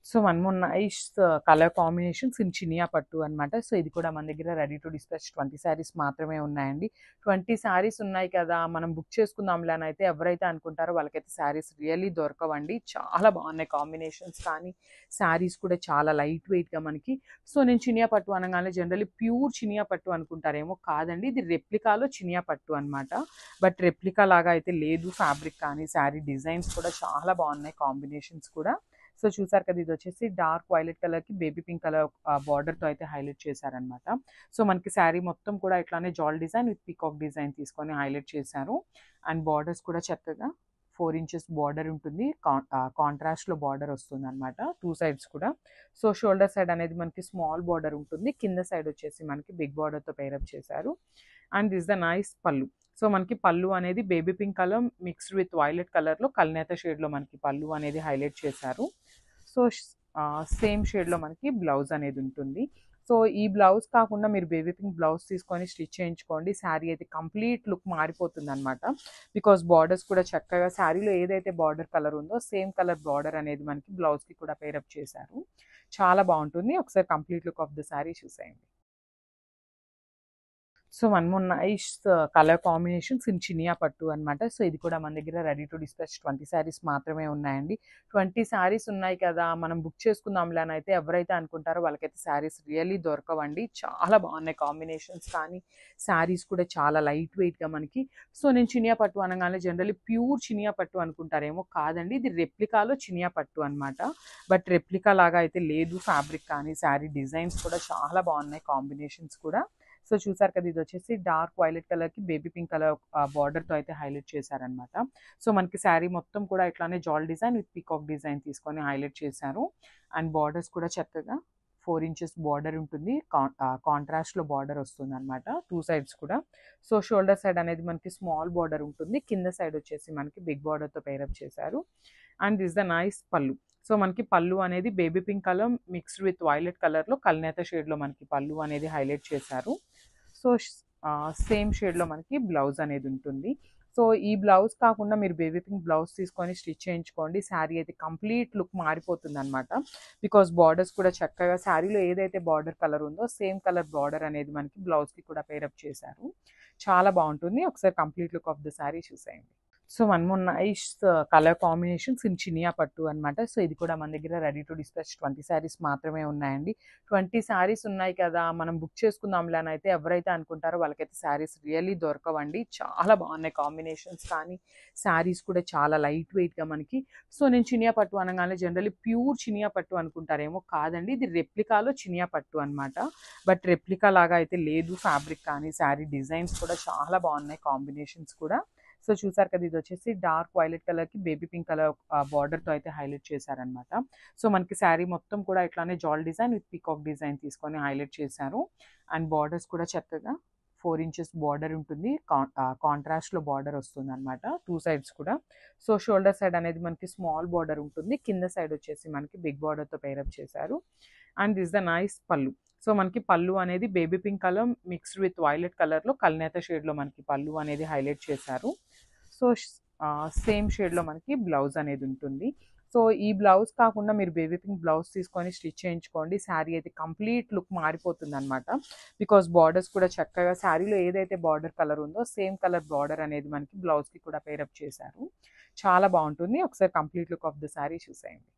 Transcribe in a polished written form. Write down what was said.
So one more nice colour combinations in Chiniya pattu అనమాట. So ఇది కూడా మన దగ్గర రెడీ టు డిస్పాచ్ 20 శారీస్ మాత్రమే ఉన్నాయండి. 20 శారీస్ ఉన్నాయి కదా, మనం బుక్ చేసుకుందాంలే అని అయితే ఎవరైతే అనుకుంటారో వాళ్ళకైతే శారీస్ రియల్లీ దొరకవండి. చాలా బాగున్నాయి కాంబినేషన్స్, కానీ శారీస్ కూడా చాలా లైట్ వెయిట్గా మనకి. సో నేను చినియా పట్టు అనగానే జనరల్లీ ప్యూర్ చినియా పట్టు అనుకుంటారేమో, కాదండి, ఇది రెప్లికాలో చినియా పట్టు అనమాట. బట్ రెప్లికా లాగా అయితే లేదు. ఫ్యాబ్రిక్ కానీ శారీ డిజైన్స్ కూడా చాలా బాగున్నాయి, కాంబినేషన్స్ కూడా. సో చూసారు కదా, ఇది వచ్చేసి డార్క్ వైలెట్ కలర్కి బేబీ పింక్ కలర్ బార్డర్తో అయితే హైలైట్ చేశారనమాట. సో మనకి శారీ మొత్తం కూడా ఇట్లానే జాల్ డిజైన్ విత్ పీకాక్ డిజైన్ తీసుకొని హైలైట్ చేశారు. అండ్ బార్డర్స్ కూడా చక్కగా 4 ఇంచెస్ బార్డర్ ఉంటుంది. కాంట్రాస్ట్లో బార్డర్ వస్తుంది అనమాట 2 సైడ్స్ కూడా. సో షోల్డర్ సైడ్ అనేది మనకి స్మాల్ బార్డర్ ఉంటుంది, కింద సైడ్ వచ్చేసి మనకి బిగ్ బార్డర్తో పేరప్ చేశారు. అండ్ దిస్ ద నైస్ పళ్ళు. సో మనకి పళ్ళు అనేది baby pink colour mixed with violet కలర్లో కల్నేత షేడ్లో మనకి పళ్ళు అనేది హైలైట్ చేశారు. సో సేమ్ షేడ్లో మనకి బ్లౌజ్ అనేది ఉంటుంది. సో ఈ బ్లౌజ్ కాకుండా మీరు బేబీ పింక్ బ్లౌజ్ తీసుకొని స్టిచ్ చేయించుకోండి, శారీ అయితే కంప్లీట్ లుక్ మారిపోతుంది అనమాట. బికాస్ బార్డర్స్ కూడా చక్కగా శారీలో ఏదైతే బార్డర్ కలర్ ఉందో సేమ్ కలర్ బార్డర్ అనేది మనకి బ్లౌజ్కి కూడా పేరప్ చేశారు. చాలా బాగుంటుంది. ఒకసారి complete look of the sari చూసేయండి. So one more nice colour combinations in Chiniya pattu అనమాట. సో ఇది కూడా మన దగ్గర రెడీ టు డిస్పాచ్ 20 శారీస్ మాత్రమే ఉన్నాయండి. 20 శారీస్ ఉన్నాయి కదా, మనం బుక్ చేసుకుందాంలే అని అయితే ఎవరైతే అనుకుంటారో వాళ్ళకైతే శారీస్ రియల్లీ దొరకవండి. చాలా బాగున్నాయి కాంబినేషన్స్, కానీ శారీస్ కూడా చాలా లైట్ వెయిట్గా మనకి. సో నేను చినియా పట్టు అనగానే జనరల్లీ ప్యూర్ చినియా పట్టు అనుకుంటారేమో, కాదండి, ఇది రెప్లికాలో చినియా పట్టు అనమాట. బట్ రెప్లికా లాగా అయితే లేదు. ఫ్యాబ్రిక్ కానీ శారీ డిజైన్స్ కూడా చాలా బాగున్నాయి, కాంబినేషన్స్ కూడా. సో చూసారు కదా, ఇది వచ్చేసి డార్క్ వైలెట్ కలర్కి బేబీ పింక్ కలర్ బార్డర్తో అయితే హైలైట్ చేశారనమాట. సో మనకి శారీ మొత్తం కూడా ఇట్లానే జాల్ డిజైన్ విత్ పీకాక్ డిజైన్ తీసుకొని హైలైట్ చేశారు. అండ్ బార్డర్స్ కూడా చక్కగా 4 ఇంచెస్ బార్డర్ ఉంటుంది. కాంట్రాస్ట్లో బార్డర్ వస్తుంది అనమాట 2 సైడ్స్ కూడా. సో షోల్డర్ సైడ్ అనేది మనకి స్మాల్ బార్డర్ ఉంటుంది, కింద సైడ్ వచ్చేసి మనకి బిగ్ బార్డర్తో పేరప్ చేశారు. అండ్ దిస్ ద నైస్ పళ్ళు. సో మనకి పళ్ళు అనేది baby pink colour mixed with violet కలర్లో కల్నేత షేడ్లో మనకి పళ్ళు అనేది హైలైట్ చేశారు. సో సేమ్ షేడ్లో మనకి బ్లౌజ్ అనేది ఉంటుంది. సో ఈ బ్లౌజ్ కాకుండా మీరు బేబీ పింక్ బ్లౌజ్ తీసుకొని స్టిచ్ చేయించుకోండి, శారీ అయితే కంప్లీట్ లుక్ మారిపోతుంది అనమాట. బికాస్ బార్డర్స్ కూడా చక్కగా శారీలో ఏదైతే బార్డర్ కలర్ ఉందో సేమ్ కలర్ బార్డర్ అనేది మనకి బ్లౌజ్కి కూడా పేరప్ చేశారు. చాలా బాగుంటుంది. ఒకసారి complete look of the sari చూసేయండి. So one more nice colour combinations in Chiniya pattu అనమాట. సో ఇది కూడా మన దగ్గర రెడీ టు డిస్పాచ్ 20 శారీస్ మాత్రమే ఉన్నాయండి. 20 శారీస్ ఉన్నాయి కదా, మనం బుక్ చేసుకుందాంలే అని అయితే ఎవరైతే అనుకుంటారో వాళ్ళకైతే శారీస్ రియల్లీ దొరకవండి. చాలా బాగున్నాయి కాంబినేషన్స్, కానీ శారీస్ కూడా చాలా లైట్ వెయిట్గా మనకి. సో నేను చినియా పట్టు అనగానే జనరల్లీ ప్యూర్ చినియా పట్టు అనుకుంటారేమో, కాదండి, ఇది రెప్లికాలో చినియా పట్టు అనమాట. బట్ రెప్లికా లాగా అయితే లేదు. ఫ్యాబ్రిక్ కానీ శారీ డిజైన్స్ కూడా చాలా బాగున్నాయి, కాంబినేషన్స్ కూడా. సో చూసారు కదా, ఇది వచ్చేసి డార్క్ వైలెట్ కలర్కి బేబీ పింక్ కలర్ బార్డర్తో అయితే హైలైట్ చేశారనమాట. సో మనకి శారీ మొత్తం కూడా ఇట్లానే జాల్ డిజైన్ విత్ పీకాక్ డిజైన్ తీసుకొని హైలైట్ చేశారు. అండ్ బార్డర్స్ కూడా చక్కగా 4 ఇంచెస్ బార్డర్ ఉంటుంది. కాంట్రాస్ట్లో బార్డర్ వస్తుంది అనమాట 2 సైడ్స్ కూడా. సో షోల్డర్ సైడ్ అనేది మనకి స్మాల్ బార్డర్ ఉంటుంది, కింద సైడ్ వచ్చేసి మనకి బిగ్ బార్డర్తో పేరప్ చేశారు. అండ్ దిస్ ద నైస్ పళ్ళు. సో మనకి పళ్ళు అనేది baby pink colour mixed with violet కలర్లో కల్నేత షేడ్లో మనకి పళ్ళు అనేది హైలైట్ చేశారు. సో సేమ్ షేడ్లో మనకి బ్లౌజ్ అనేది ఉంటుంది. సో ఈ బ్లౌజ్ కాకుండా మీరు బేబీ పింక్ బ్లౌజ్ తీసుకొని స్టిచ్ చేయించుకోండి, శారీ అయితే కంప్లీట్ లుక్ మారిపోతుంది అనమాట. బికాస్ బార్డర్స్ కూడా చక్కగా శారీలో ఏదైతే బార్డర్ కలర్ ఉందో సేమ్ కలర్ బార్డర్ అనేది మనకి బ్లౌజ్కి కూడా పేరప్ చేశారు. చాలా బాగుంటుంది. ఒకసారి complete look of the sari చూసేయండి.